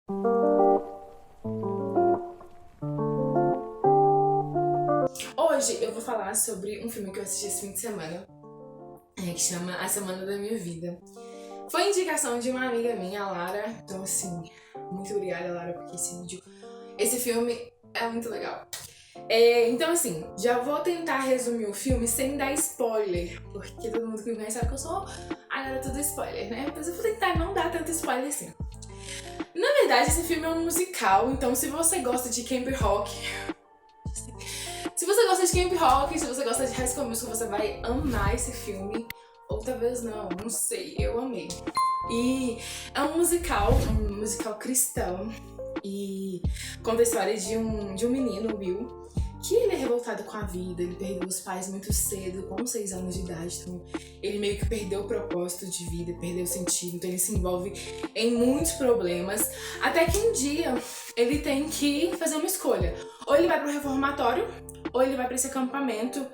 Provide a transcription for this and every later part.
Hoje eu vou falar sobre um filme que eu assisti esse fim de semana, que chama A Semana da Minha Vida. Foi indicação de uma amiga minha, a Lara. Então, assim, muito obrigada, Lara, porque esse filme é muito legal. Então, assim, já vou tentar resumir o filme sem dar spoiler, porque todo mundo que me conhece sabe que eu sou a garota do spoiler, né? Mas eu vou tentar não dar tanto spoiler assim. Na verdade, esse filme é um musical, então se você gosta de Camp Rock, se você gosta de High School Musical, você vai amar esse filme. Ou talvez não sei, eu amei. E é um musical cristão. E conta a história de um menino, Will, que ele é revoltado com a vida, ele perdeu os pais muito cedo, com 6 anos de idade, então ele meio que perdeu o propósito de vida, perdeu o sentido, então ele se envolve em muitos problemas, até que um dia ele tem que fazer uma escolha. Ou ele vai pro reformatório, ou ele vai pra esse acampamento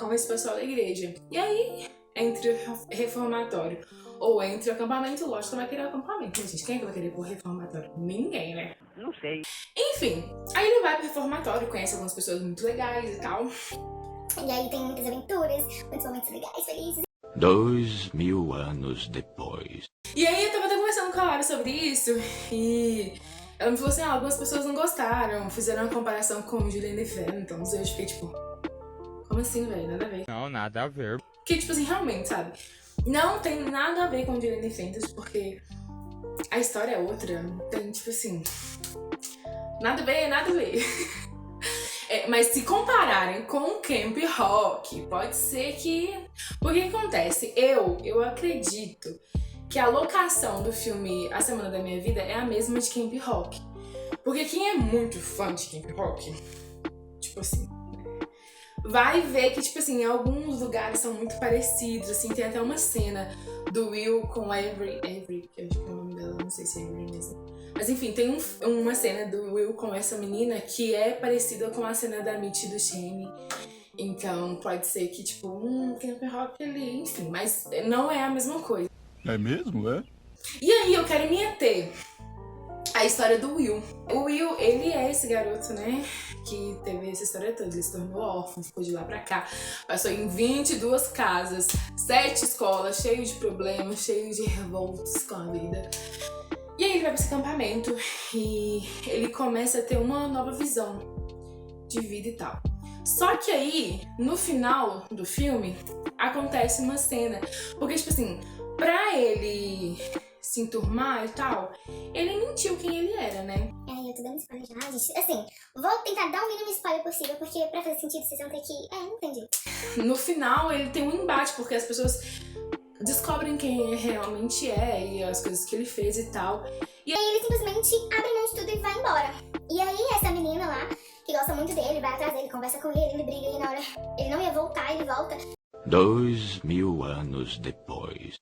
com esse pessoal da igreja. E aí, entre o reformatório ou entre o acampamento, lógico que vai querer o acampamento, né, gente? Quem é que vai querer pro reformatório? Ninguém, né? Não sei. Enfim, aí ele vai pro reformatório, conhece algumas pessoas muito legais e tal. E aí tem muitas aventuras, muitos momentos legais, felizes. 2000 anos depois. E aí eu tava até conversando com a Lara sobre isso e ela me falou assim, algumas pessoas não gostaram, fizeram uma comparação com Julianne Phantom, eu fiquei tipo, como assim, velho? Nada a ver. Não, nada a ver. Porque, tipo assim, realmente, sabe? Não tem nada a ver com Julianne Phantom, porque a história é outra, tem, tipo assim, nada a ver, nada a ver. Mas se compararem com Camp Rock, pode ser que... Porque o que acontece? Eu acredito que a locação do filme A Semana da Minha Vida é a mesma de Camp Rock. Porque quem é muito fã de Camp Rock, tipo assim, vai ver que, tipo assim, alguns lugares são muito parecidos, assim, tem até uma cena do Will com a Avery, que eu acho que é o nome dela, não sei se é Avery mesmo. Mas enfim, tem uma cena do Will com essa menina que é parecida com a cena da Mitch e do Shane. Então pode ser que, tipo, Camp Rock ali, enfim, mas não é a mesma coisa. É mesmo, é? E aí eu quero me ater à história do Will. O Will, ele é esse garoto, né, que teve essa história toda. Ele se tornou órfão, ficou de lá pra cá, passou em 22 casas, 7 escolas, cheio de problemas, cheio de revoltas com a vida. E aí ele vai pra esse acampamento e ele começa a ter uma nova visão de vida e tal. Só que aí, no final do filme, acontece uma cena. Porque, tipo assim, pra ele se enturmar e tal, ele mentiu quem ele era, né? Aí eu tô dando spoiler já, gente. Assim, vou tentar dar o mínimo spoiler possível, porque pra fazer sentido vocês vão ter que... não entendi. No final, ele tem um embate, porque as pessoas descobrem quem ele realmente é e as coisas que ele fez e tal. E aí ele simplesmente abre mão de tudo e vai embora. E aí essa menina lá, que gosta muito dele, vai atrás dele, conversa com ele briga e na hora ele não ia voltar, ele volta. 2000 anos depois.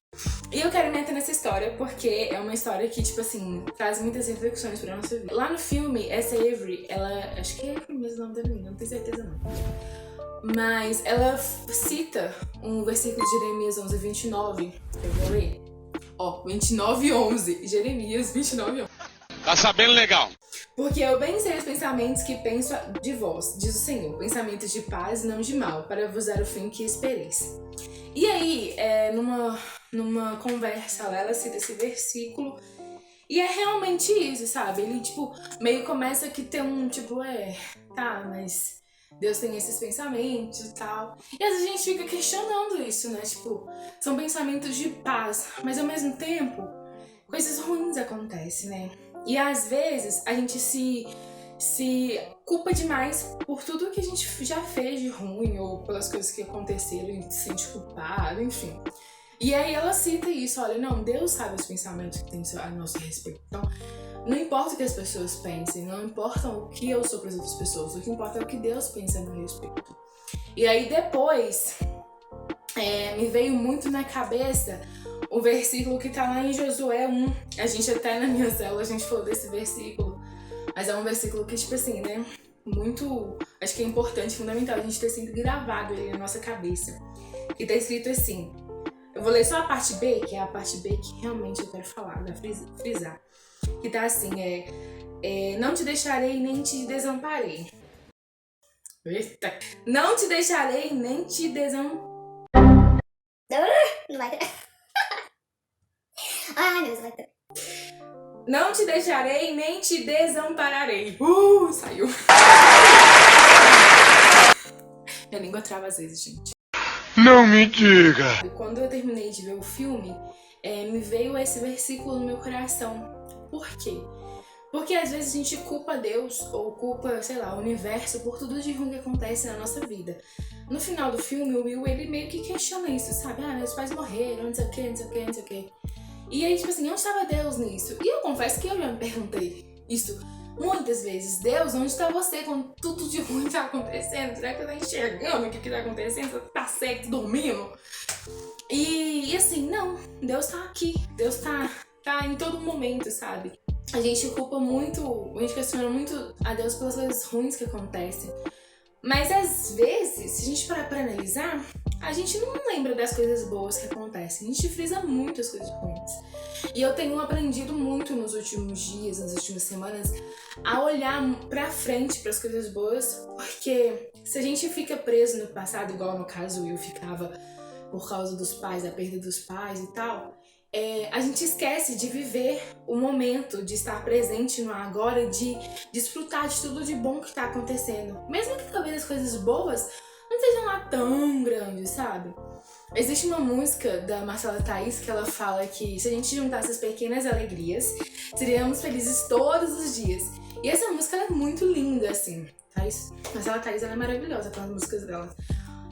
E eu quero me ater nessa história porque é uma história que, tipo assim, traz muitas reflexões pra nossa vida. Lá no filme, essa Avery, ela... Acho que é o mesmo nome da menina, não tenho certeza não. Mas ela cita um versículo de Jeremias 11:29, que eu vou ler. 29:11. Jeremias 29:11. Tá sabendo legal. Porque eu bem sei os pensamentos que penso de vós, diz o Senhor, pensamentos de paz e não de mal, para vos dar o fim que espereis. E aí, numa conversa lá, ela cita esse versículo, e é realmente isso, sabe? Ele, tipo, meio começa que tem mas Deus tem esses pensamentos e tal. E às vezes a gente fica questionando isso, né? Tipo, são pensamentos de paz, mas ao mesmo tempo, coisas ruins acontecem, né? E às vezes a gente se culpa demais por tudo que a gente já fez de ruim ou pelas coisas que aconteceram e se sente culpado, enfim. E aí ela cita isso, olha, não, Deus sabe os pensamentos que tem a nosso respeito. Então, não importa o que as pessoas pensem, não importa o que eu sou para as outras pessoas, o que importa é o que Deus pensa a meu respeito. E aí depois, me veio muito na cabeça o versículo que tá lá em Josué 1. A gente até na minha célula, a gente falou desse versículo. Mas é um versículo que, tipo assim, né, muito, acho que é importante, fundamental a gente ter sempre gravado ele na nossa cabeça. E tá escrito assim, eu vou ler só a parte B, que é a parte B que realmente eu quero falar, frisar. que tá assim, não te deixarei nem te desamparei. Eita! Não te deixarei nem te Não vai ter. Ai, meu Deus, vai ter. Não te deixarei nem te desampararei. Saiu. Minha língua trava às vezes, gente. Não me diga! Quando eu terminei de ver o filme, me veio esse versículo no meu coração. Por quê? Porque às vezes a gente culpa Deus ou culpa, sei lá, o universo por tudo de ruim que acontece na nossa vida. No final do filme, o Will, ele meio que questiona isso, sabe? Meus pais morreram, não sei o que, não sei o que, não sei o que. E aí, tipo assim, onde estava Deus nisso? E eu confesso que eu já me perguntei isso muitas vezes. Deus, onde está você quando tudo de ruim tá acontecendo? Será que você tá enxergando o que tá acontecendo? Você tá certo, dormindo? E assim, não. Deus tá aqui. Deus tá em todo momento, sabe? A gente culpa muito, a gente questiona muito a Deus pelas coisas ruins que acontecem. Mas às vezes, se a gente parar pra analisar, a gente não lembra das coisas boas que acontecem. A gente frisa muito as coisas ruins. E eu tenho aprendido muito nos últimos dias, nas últimas semanas, a olhar pra frente pras coisas boas. Porque se a gente fica preso no passado, igual no caso eu ficava por causa dos pais, da perda dos pais e tal, a gente esquece de viver o momento, de estar presente no agora, de desfrutar de tudo de bom que tá acontecendo. Mesmo que talvez as coisas boas não sejam lá tão grandes, sabe? Existe uma música da Marcela Thaís que ela fala que se a gente juntasse as pequenas alegrias, seríamos felizes todos os dias. E essa música ela é muito linda, assim. Marcela Thaís ela é maravilhosa com as músicas dela.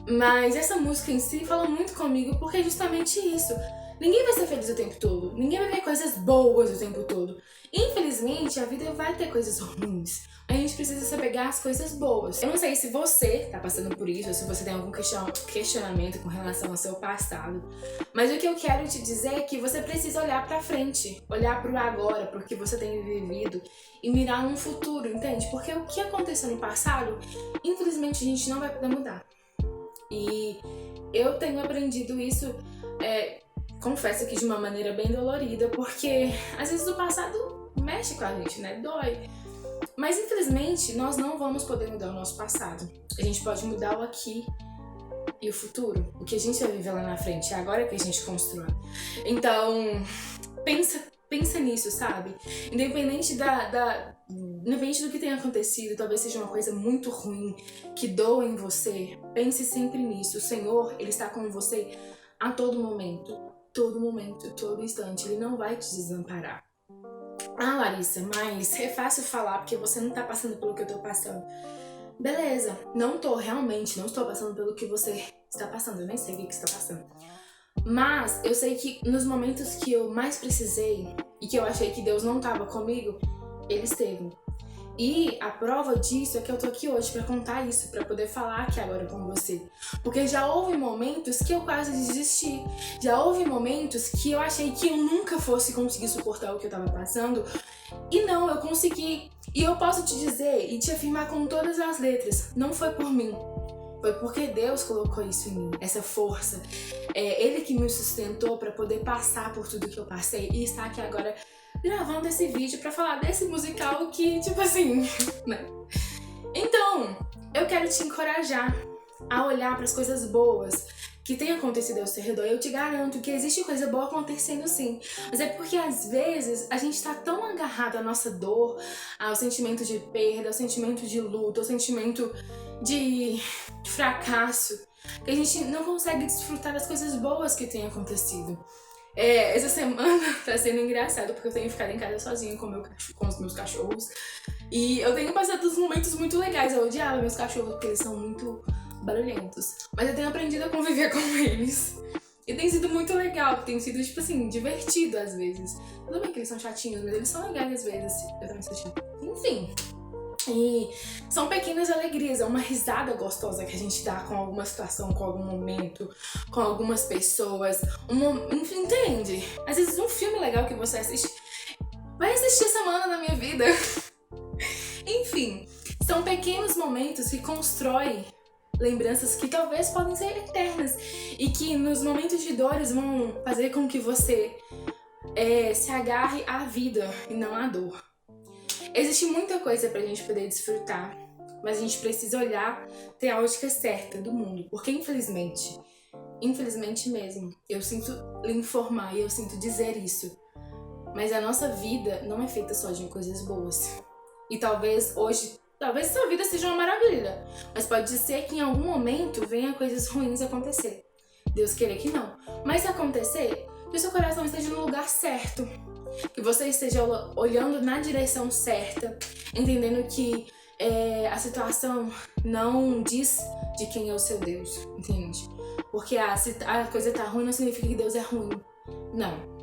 Mas essa música em si fala muito comigo porque é justamente isso. Ninguém vai ser feliz o tempo todo. Ninguém vai ver coisas boas o tempo todo. Infelizmente, a vida vai ter coisas ruins. A gente precisa se apegar às coisas boas. Eu não sei se você tá passando por isso, ou se você tem algum questionamento com relação ao seu passado. Mas o que eu quero te dizer é que você precisa olhar pra frente. Olhar pro agora, pro que você tem vivido. E mirar um futuro, entende? Porque o que aconteceu no passado, infelizmente a gente não vai poder mudar. E eu tenho aprendido isso... confesso que de uma maneira bem dolorida, porque às vezes o passado mexe com a gente, né? Dói. Mas infelizmente nós não vamos poder mudar o nosso passado. A gente pode mudar o aqui e o futuro. O que a gente vai viver lá na frente, é agora que a gente constrói. Então, pensa nisso, sabe? Independente independente do que tenha acontecido, talvez seja uma coisa muito ruim, que doa em você, pense sempre nisso. O Senhor, Ele está com você a todo momento, todo instante. Ele não vai te desamparar. Larissa, mas é fácil falar porque você não tá passando pelo que eu tô passando. Beleza, realmente não estou passando pelo que você está passando. Eu nem sei o que você está passando. Mas eu sei que nos momentos que eu mais precisei e que eu achei que Deus não tava comigo, Ele esteve. E a prova disso é que eu tô aqui hoje pra contar isso, pra poder falar aqui agora com você. Porque já houve momentos que eu quase desisti. Já houve momentos que eu achei que eu nunca fosse conseguir suportar o que eu tava passando. E não, eu consegui. E eu posso te dizer e te afirmar com todas as letras, não foi por mim. Foi porque Deus colocou isso em mim, essa força. Ele que me sustentou pra poder passar por tudo que eu passei e estar aqui agora gravando esse vídeo pra falar desse musical que, tipo assim, né? Então, eu quero te encorajar a olhar pras coisas boas que tem acontecido ao seu redor. Eu te garanto que existe coisa boa acontecendo sim. Mas é porque às vezes a gente tá tão agarrado à nossa dor, ao sentimento de perda, ao sentimento de luto, ao sentimento de fracasso, que a gente não consegue desfrutar das coisas boas que tem acontecido. Essa semana tá sendo engraçado porque eu tenho ficado em casa sozinha com os meus cachorros. E eu tenho passado uns momentos muito legais. Eu odiava meus cachorros porque eles são muito barulhentos. Mas eu tenho aprendido a conviver com eles. E tem sido muito legal, tem sido, tipo assim, divertido às vezes. Tudo bem que eles são chatinhos, mas eles são legais às vezes. Eu também sou chata. Enfim. E são pequenas alegrias, é uma risada gostosa que a gente dá com alguma situação, com algum momento, com algumas pessoas. Enfim, entende? Às vezes um filme legal que você assiste, vai assistir Semana da Minha Vida. Enfim, são pequenos momentos que constroem lembranças que talvez podem ser eternas e que nos momentos de dores vão fazer com que você se agarre à vida e não à dor. Existe muita coisa pra gente poder desfrutar, mas a gente precisa olhar, ter a ótica certa do mundo, porque infelizmente mesmo, eu sinto lhe informar e eu sinto dizer isso, mas a nossa vida não é feita só de coisas boas. E talvez sua vida seja uma maravilha, mas pode ser que em algum momento venha coisas ruins acontecer. Deus queira que não. Mas se acontecer, que o seu coração esteja no lugar certo, que você esteja olhando na direção certa, entendendo que a situação não diz de quem é o seu Deus, entende? Porque se a coisa tá ruim não significa que Deus é ruim. Não.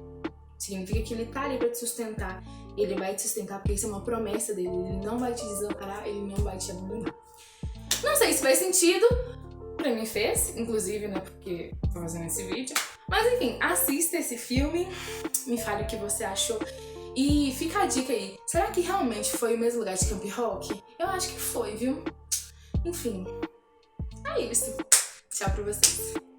Significa que Ele tá ali pra te sustentar. E Ele vai te sustentar porque isso é uma promessa dele. Ele não vai te desamparar, Ele não vai te abandonar. Não sei se faz sentido. Pra mim fez, inclusive, né? Porque tô fazendo esse vídeo. Mas enfim, assista esse filme. Me fale o que você achou. E fica a dica aí. Será que realmente foi o mesmo lugar de Camp Rock? Eu acho que foi, viu? Enfim, é isso. Tchau pra vocês.